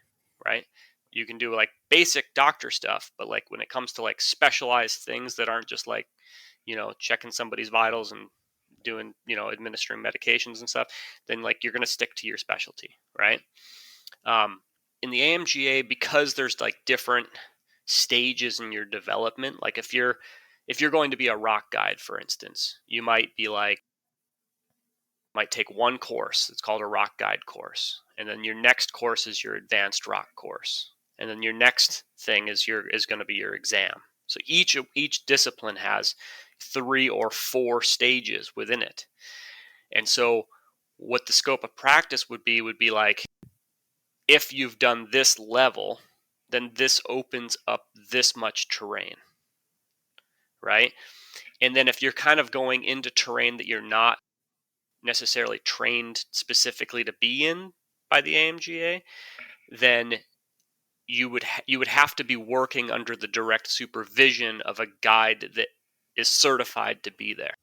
right? You can do like basic doctor stuff, but like when it comes to like specialized things that aren't just like, checking somebody's vitals and doing, administering medications and stuff, then like you're going to stick to your specialty, right? Um, in the AMGA, because there's like different stages in your development, like if you're going to be a rock guide, for instance, you might take one course. It's called a rock guide course, and then your next course is your advanced rock course, and then your next thing is going to be your exam. So each discipline has 3 or 4 stages within it, and so what the scope of practice would be like, if you've done this level, then this opens up this much terrain, right? And then if you're kind of going into terrain that you're not necessarily trained specifically to be in by the AMGA, then you would have to be working under the direct supervision of a guide that is certified to be there,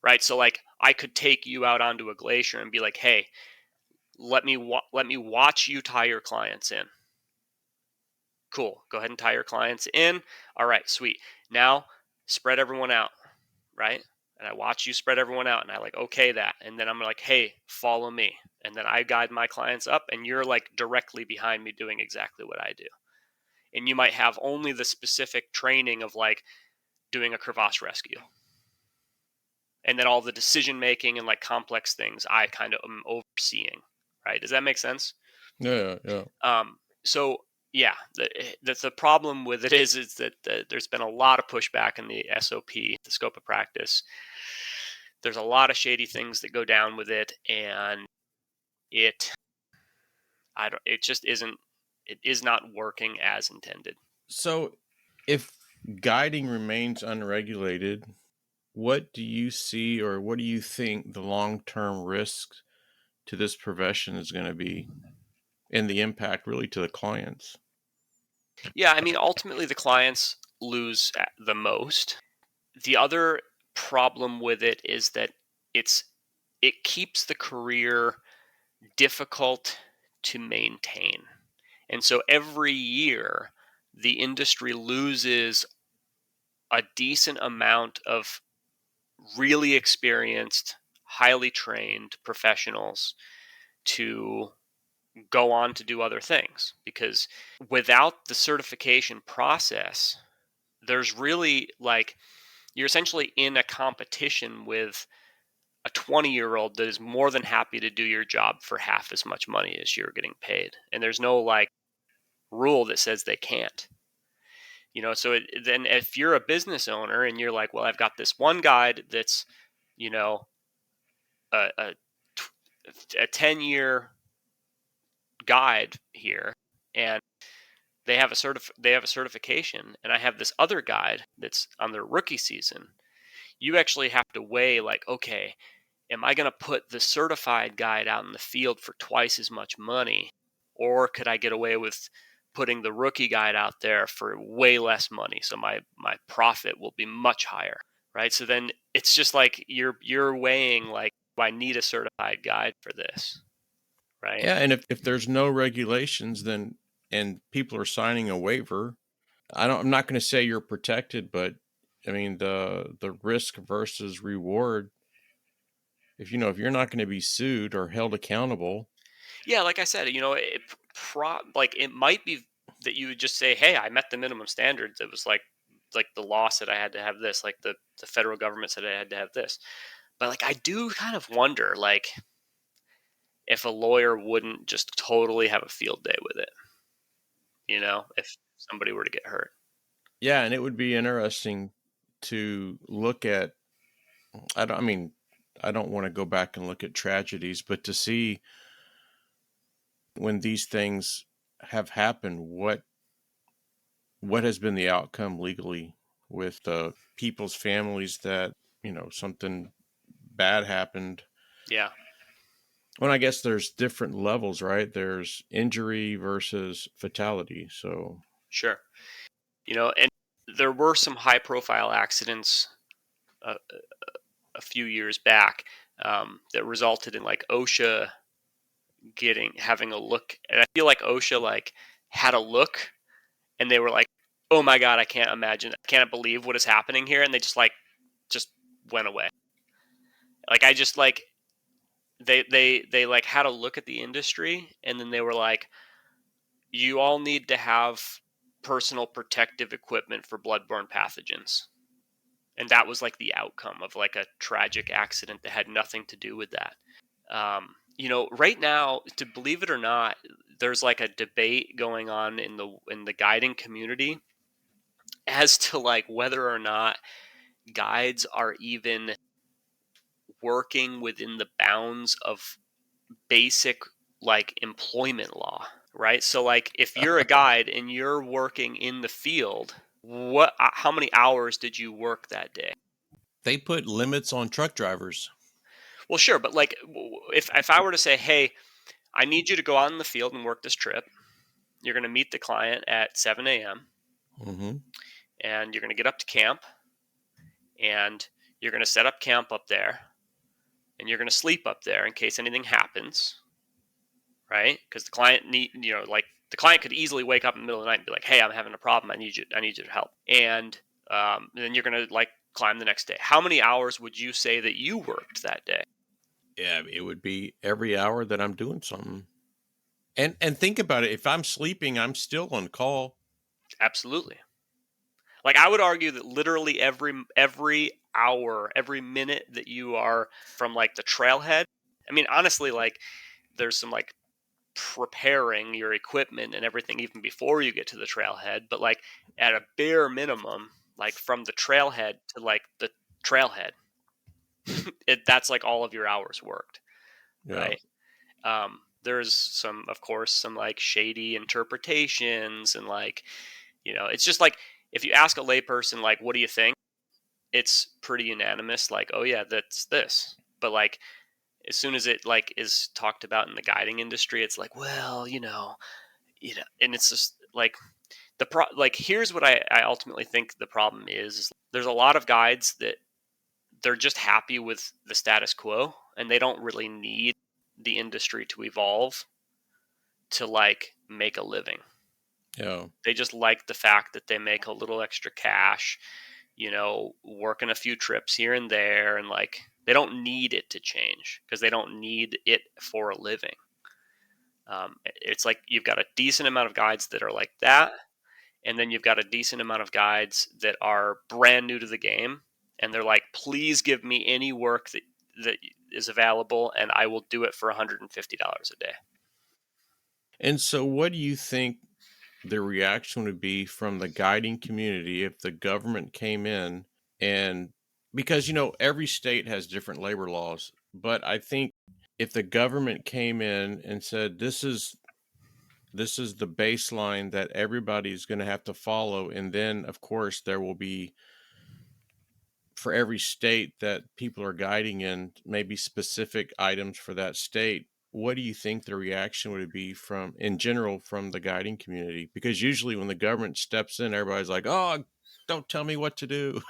right? So like I could take you out onto a glacier and be like, hey, let me watch you tie your clients in. Cool. Go ahead and tie your clients in. All right, sweet. Now spread everyone out, right? And I watch you spread everyone out and I like, okay, that. And then I'm like, hey, follow me. And then I guide my clients up and you're like directly behind me doing exactly what I do. And you might have only the specific training of like doing a crevasse rescue. And then all the decision making and like complex things I kind of am overseeing, right? Does that make sense? Yeah. Yeah. So yeah, the problem with it is that there's been a lot of pushback in the SOP, the scope of practice. There's a lot of shady things that go down with it, and it I don't it just isn't it is not working as intended. So, if guiding remains unregulated, what do you see, or what do you think the long-term risks to this profession is going to be, and the impact really to the clients? Yeah, I mean ultimately the clients lose the most. The other problem with it is that it's it keeps the career difficult to maintain. And so every year, the industry loses a decent amount of really experienced, highly trained professionals to go on to do other things. Because without the certification process, there's really like you're essentially in a competition with a 20-year-old that is more than happy to do your job for half as much money as you're getting paid. And there's no like rule that says they can't. So then if you're a business owner and you're like, well, I've got this one guide that's, you know, a, a, a 10-year guide here, and they have a certification, and I have this other guide that's on their rookie season. You actually have to weigh, like, okay, am I going to put the certified guide out in the field for twice as much money, or could I get away with putting the rookie guide out there for way less money, so my profit will be much higher, right? So then it's just like you're weighing, like, do I need a certified guide for this, right? Yeah, and if there's no regulations, then and people are signing a waiver, I'm not going to say you're protected, but I mean the risk versus reward. If you're not going to be sued or held accountable. Yeah, like I said, like it might be that you would just say, "Hey, I met the minimum standards." It was like the law said I had to have this, like the federal government said I had to have this. But like I do kind of wonder, like, if a lawyer wouldn't just totally have a field day with it, if somebody were to get hurt. Yeah, and it would be interesting to look at. I mean, I don't want to go back and look at tragedies, but to see when these things have happened, what has been the outcome legally with the people's families that something bad happened. Yeah, Well, I guess there's different levels, right? There's injury versus fatality. So sure. And there were some high profile accidents a, a few years back, that resulted in like OSHA having a look, and I feel like OSHA like had a look, and they were like, "Oh my god, I can't imagine, I can't believe what is happening here," and they just went away. Like I just like they like had a look at the industry, and then they were like, "You all need to have personal protective equipment for bloodborne pathogens." And that was like the outcome of like a tragic accident that had nothing to do with that. Right now, to believe it or not, there's like a debate going on in the guiding community as to like whether or not guides are even working within the bounds of basic like employment law, right? So like if you're a guide and you're working in the field, how many hours did you work that day? they put limits on truck drivers. Well, sure, but like if I were to say, "Hey, I need you to go out in the field and work this trip. You're going to meet the client at 7 a.m. Hmm. and you're going to get up to camp, and you're going to set up camp up there, and you're going to sleep up there in case anything happens," right? Because the client could easily wake up in the middle of the night and be like, "Hey, I'm having a problem. I need you to help." And then you're going to like climb the next day. How many hours would you say that you worked that day? Yeah, it would be every hour that I'm doing something. And think about it. If I'm sleeping, I'm still on call. Absolutely. Like I would argue that literally every hour, every minute that you are from like the trailhead. I mean, honestly, like there's some like preparing your equipment and everything even before you get to the trailhead, but like at a bare minimum, like from the trailhead to like the trailhead, that's like all of your hours worked, Yeah. right? There's of course, some like shady interpretations, and like, it's just like if you ask a layperson, like, what do you think? It's pretty unanimous, like, oh yeah, that's this. But like as soon as it like is talked about in the guiding industry, it's like, well, and it's just like like here's what I ultimately think the problem is there's a lot of guides that they're just happy with the status quo, and they don't really need the industry to evolve to like make a living. Yeah. They just like the fact that they make a little extra cash, working a few trips here and there, and like they don't need it to change because they don't need it for a living. It's like you've got a decent amount of guides that are like that, and then you've got a decent amount of guides that are brand new to the game, and they're like, please give me any work that is available, and I will do it for $150 a day. And so, what do you think? the reaction would be from the guiding community if the government came in and because every state has different labor laws, but I think if the government came in and said this is the baseline that everybody's going to have to follow, and then of course there will be for every state that people are guiding in, maybe specific items for that state. What do you think the reaction would be from, in general, from the guiding community? Because usually when the government steps in, everybody's like, "Oh, don't tell me what to do."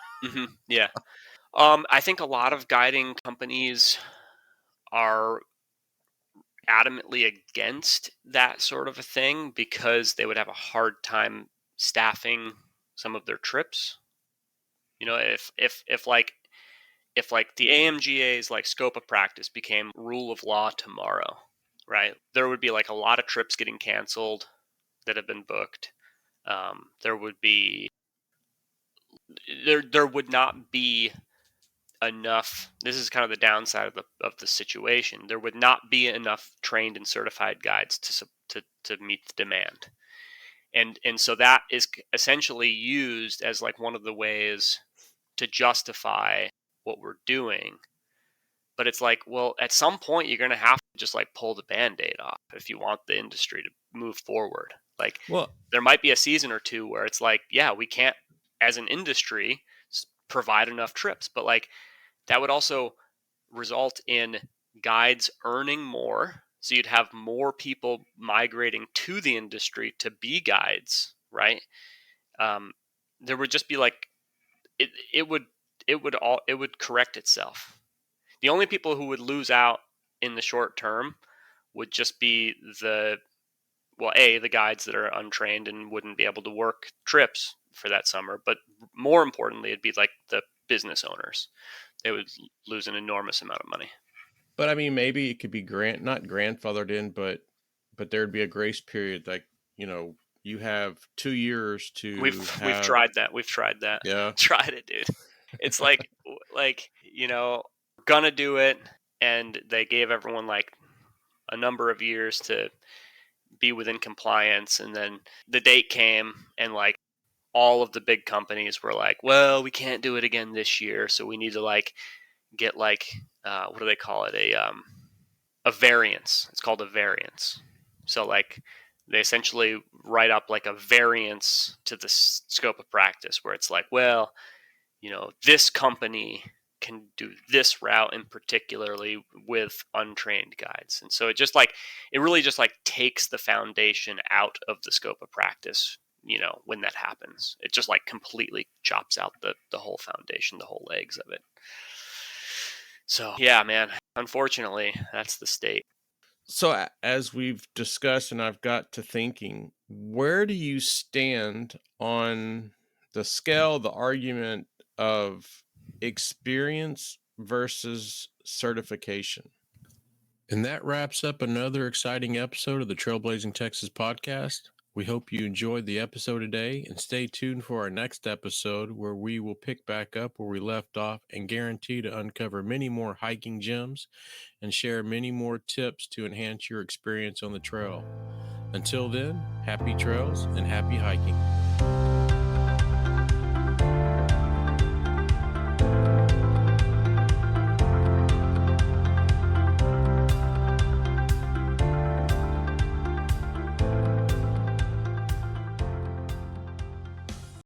Yeah. I think a lot of guiding companies are adamantly against that sort of a thing because they would have a hard time staffing some of their trips. If the AMGA's like scope of practice became rule of law tomorrow, right? There would be like a lot of trips getting canceled that have been booked. There would be there would not be enough. This is kind of the downside of the situation. There would not be enough trained and certified guides to meet the demand, and so that is essentially used as like one of the ways to justify what we're doing. But it's like, well, at some point you're going to have to just like pull the band-aid off if you want the industry to move forward. Like Well, there might be a season or two where it's like, yeah, we can't as an industry provide enough trips, but like that would also result in guides earning more. So you'd have more people migrating to the industry to be guides, right? Um, there would just be like it. It would correct itself. The only people who would lose out in the short term would just be the guides that are untrained and wouldn't be able to work trips for that summer. But more importantly, it'd be like the business owners. They would lose an enormous amount of money. but I mean, maybe it could be not grandfathered in, but there'd be a grace period, like you have 2 years to We've have. tried that. We've tried that. Yeah. Tried it, dude. It's like gonna do it, and they gave everyone like a number of years to be within compliance, and then the date came, and like all of the big companies were like, well, we can't do it again this year, so we need to like get like what do they call it, a variance. It's called a variance. So like they essentially write up like a variance to the scope of practice where it's like, well, this company can do this route in particularly with untrained guides. And so it really just like takes the foundation out of the scope of practice. When that happens, it just like completely chops out the whole foundation, the whole legs of it. So yeah, man, unfortunately that's the state. So, as we've discussed, and I've got to thinking, where do you stand on the scale, the argument of experience versus certification? And that wraps up another exciting episode of the Trailblazing Texas podcast. We hope you enjoyed the episode today, and stay tuned for our next episode where we will pick back up where we left off and guarantee to uncover many more hiking gems and share many more tips to enhance your experience on the trail. Until then, happy trails and happy hiking.